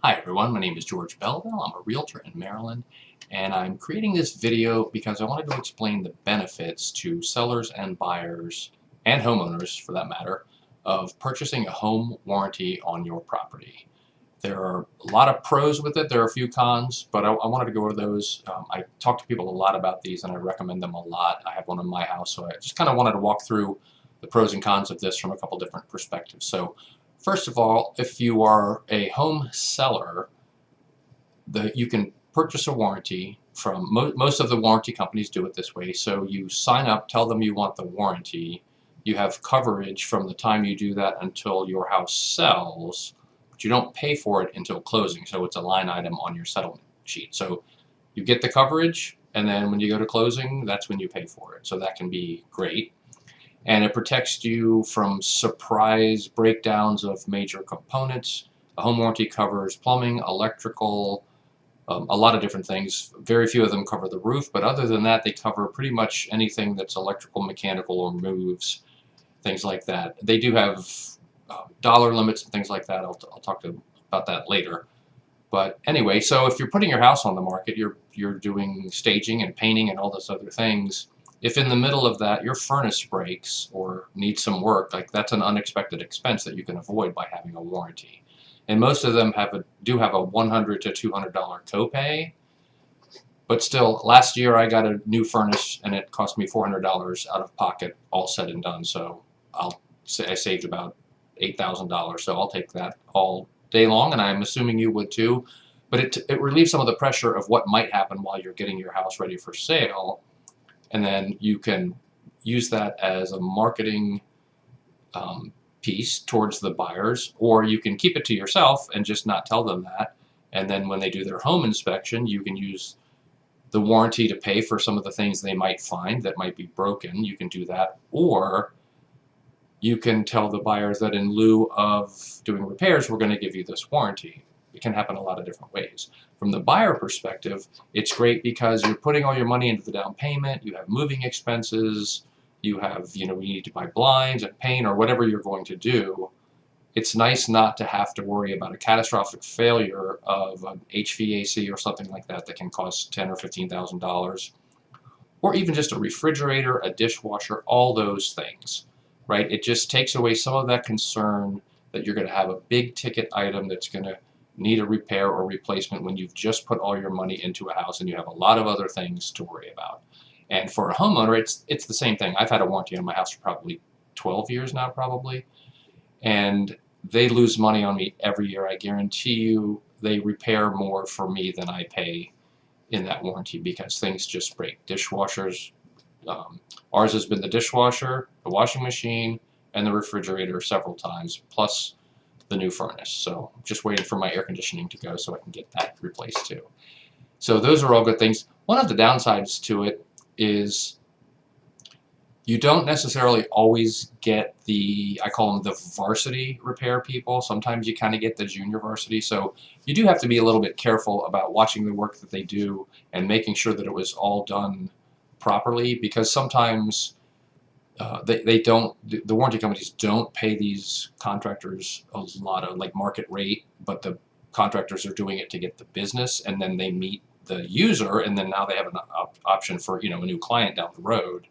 Hi everyone, my name is George Belleville. I'm a realtor in Maryland, and I'm creating this video because I wanted to explain the benefits to sellers and buyers, and homeowners for that matter, of purchasing a home warranty on your property. There are a lot of pros with it, there are a few cons, but I wanted to go over those. I talk to people a lot about these and I recommend them a lot. I have one in my house, so I just kind of wanted to walk through the pros and cons of this from a couple different perspectives. So first of all, if you are a home seller, you can purchase a warranty from most of the warranty companies do it this way. So you sign up, tell them you want the warranty. You have coverage from the time you do that until your house sells, but you don't pay for it until closing. So it's a line item on your settlement sheet. So you get the coverage, and then when you go to closing, that's when you pay for it. So that can be great. And it protects you from surprise breakdowns of major components. A home warranty covers plumbing, electrical, a lot of different things. Very few of them cover the roof, but other than that, they cover pretty much anything that's electrical, mechanical, or moves, things like that. They do have dollar limits and things like that. I'll talk about that later. But anyway, so if you're putting your house on the market, you're doing staging and painting and all those other things. If in the middle of that your furnace breaks or needs some work, like that's an unexpected expense that you can avoid by having a warranty. And most of them do have a $100 to $200 copay. But still, last year I got a new furnace and it cost me $400 out of pocket, all said and done. So I saved about $8,000. So I'll take that all day long, and I'm assuming you would too. But it relieves some of the pressure of what might happen while you're getting your house ready for sale, and then you can use that as a marketing piece towards the buyers, or you can keep it to yourself and just not tell them that. And then when they do their home inspection, you can use the warranty to pay for some of the things they might find that might be broken. You can do that, or you can tell the buyers that in lieu of doing repairs, we're going to give you this warranty. It can happen a lot of different ways. From the buyer perspective, it's great because you're putting all your money into the down payment, you have moving expenses, you have, you need to buy blinds and paint or whatever you're going to do. It's nice not to have to worry about a catastrophic failure of an HVAC or something like that that can cost $10,000 or $15,000, or even just a refrigerator, a dishwasher, all those things, right? It just takes away some of that concern that you're going to have a big ticket item that's going to need a repair or replacement when you've just put all your money into a house and you have a lot of other things to worry about. And for a homeowner, it's the same thing. I've had a warranty on my house for probably 12 years now, probably. And they lose money on me every year. I guarantee you they repair more for me than I pay in that warranty because things just break. Dishwashers, ours has been the dishwasher, the washing machine, and the refrigerator several times, plus the new furnace. So I'm just waiting for my air conditioning to go so I can get that replaced too. So those are all good things. One of the downsides to it is you don't necessarily always get I call them the varsity repair people. Sometimes you kind of get the junior varsity. So you do have to be a little bit careful about watching the work that they do and making sure that it was all done properly, because sometimes the warranty companies don't pay these contractors a lot of market rate, but the contractors are doing it to get the business, and then they meet the user, and then now they have an option for a new client down the road.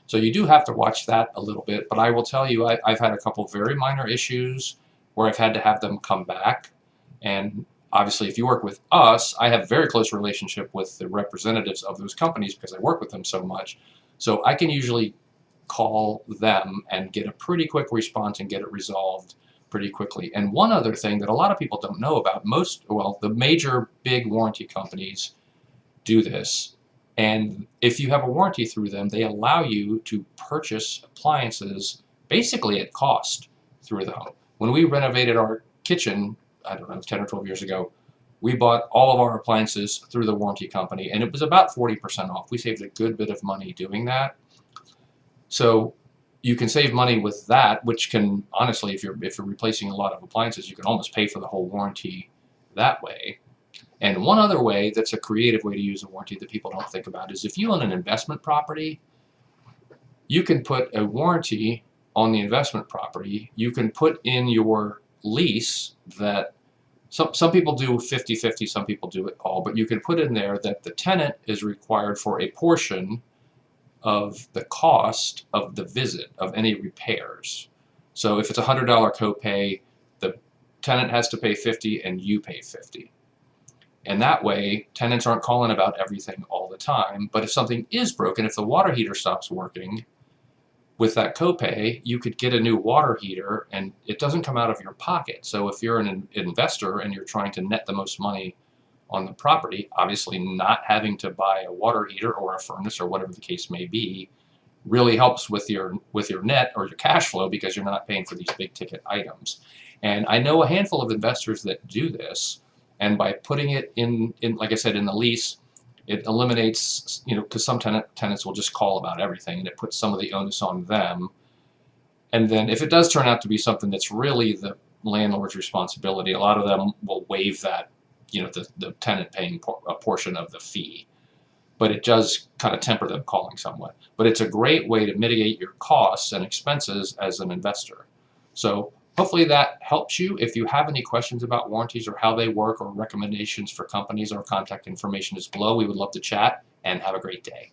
So you do have to watch that a little bit, but I will tell you I've had a couple very minor issues where I've had to have them come back. And obviously if you work with us, I have a very close relationship with the representatives of those companies because I work with them so much. So I can usually call them and get a pretty quick response and get it resolved pretty quickly. And one other thing that a lot of people don't know about, the major big warranty companies do this. And if you have a warranty through them, they allow you to purchase appliances basically at cost through them. When we renovated our kitchen, I don't know, 10 or 12 years ago, we bought all of our appliances through the warranty company, and it was about 40% off. We saved a good bit of money doing that. So you can save money with that, which can, honestly, if you're replacing a lot of appliances, you can almost pay for the whole warranty that way. And one other way that's a creative way to use a warranty that people don't think about is if you own an investment property, you can put a warranty on the investment property. You can put in your lease that Some people do 50-50, some people do it all, but you can put in there that the tenant is required for a portion of the cost of the visit, of any repairs. So if it's a $100 copay, the tenant has to pay 50 and you pay 50. And that way, tenants aren't calling about everything all the time. But if something is broken, if the water heater stops working, with that copay, you could get a new water heater and it doesn't come out of your pocket. So if you're an investor and you're trying to net the most money on the property, obviously not having to buy a water heater or a furnace or whatever the case may be really helps with your net or your cash flow, because you're not paying for these big ticket items. And I know a handful of investors that do this, and by putting it in like I said, in the lease, it eliminates, because some tenants will just call about everything, and it puts some of the onus on them. And then if it does turn out to be something that's really the landlord's responsibility, a lot of them will waive that, the tenant paying a portion of the fee. But it does kind of temper them calling somewhat. But it's a great way to mitigate your costs and expenses as an investor. So hopefully that helps you. If you have any questions about warranties or how they work or recommendations for companies, our contact information is below. We would love to chat, and have a great day.